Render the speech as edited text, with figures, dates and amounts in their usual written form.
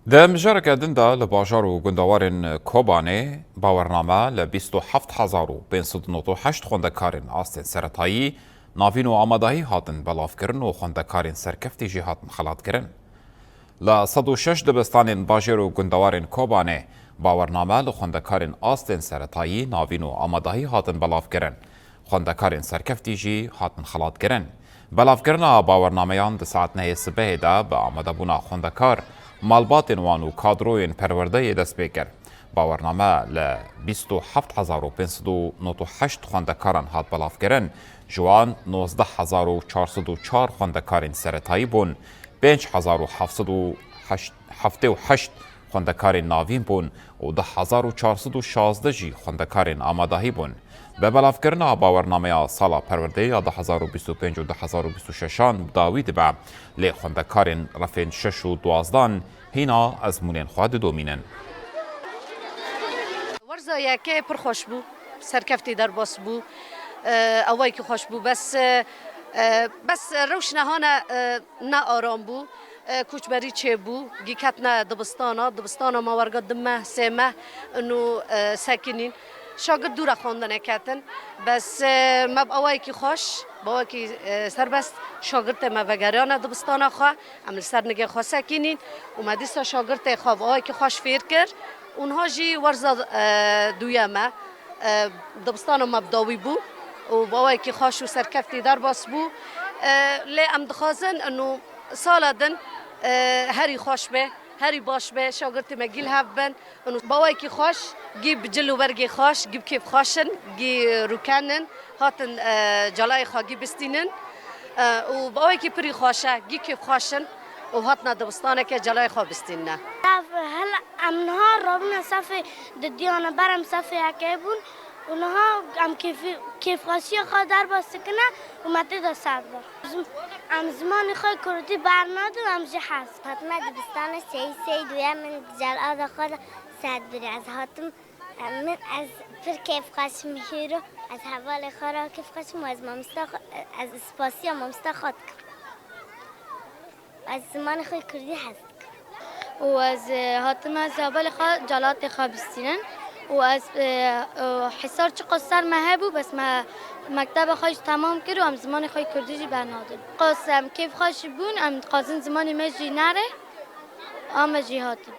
ده مجارك دندا لباجارو گندوارن کوبانه باورنامه ل 27000 بین 198 خوندکارن آستین سرطایی ناوین و آمادهی هاتن بلاف کرن و خوندکارن سرکفتی جی هاتن خلات کرن. ل 106 دبستانن باجارو گندوارن کوبانه باورنامه ل خوندکارن آستین سرطایی ناوین و آمادهی هاتن بلاف کرن. خوندکارن سرکفتی جی هاتن خلات کرن. بلاف کرنا باورنامه‌یان د ساعت نه سبه ده به آماده بونا خوندکار مالباتن وان و کادروین پرورده دست بکر. باورنامه ل 27598 خوندکاران هات بلاف کرن. جوان 19404 خوندکارین سرطایی بون. 5778 خوندکارین ناوین بون و 10416 جی خوندکارین آمادهی بون. به بلاف کردن باورنامه سال پرورده 2025 و 2026 داوید به لی خوندکارین رفین 6 و 12 هینا از مونین خواد دومینن. ورزا یکی پر خوش بو سرکفتی در باس بو اوای که خوش بو بس روشنهانه نه آرام بو کوچبری چه بو گیکت نه دبستانا ما ورگا دمه سمه انو ساکنین شاگرد دور خواندن کردن بس مب اوای که خوش با کی سربست شاگرد ما وگران دبستان خواه عمل سر نگه خواه ساکنین اومدی سا شاگرد خواه اوای که خوش فیر کرد اونها جی ورزا دویمه دبستان مبداوی بو و باوی که خوش و سرکفتی در باس بو لی ام دخوازن انو سالدن هری خوش به هری باش به شاگرد مگیل هفبن انو باوی که خوش گیب جلو برگی خوش گیب کیف خوشن گی روکنن هاتن جلای خواگی بستینن و باوی که پری خوشه گی کیف خوشن و هاتنا دبستانه که جلای خواه بستینن هلا امنها رابنا صفي دديانا برم صفي هكابون ونها ام كيف غاشية خادر بسكنا وما تدا صعبة ام زمان خوي كردي برناد وام جحاز هاتما دبستان سي دويا من جل آده خود ساد بری از هاتم من از پر کیف خاش میهیرو از حوال خورا کیف خاش مو از از اسپاسیا مامستا خود از زمان خوی کردی هست و از هاتم از حوال خود جلات خابستینن و از حسار چه قصر مهبو بس ما مکتب خویش تمام کرد و ام زمان خوی کردی برنادم قاسم کیف خوش بون ام قاسم زمان مجی نره آم جی هاتم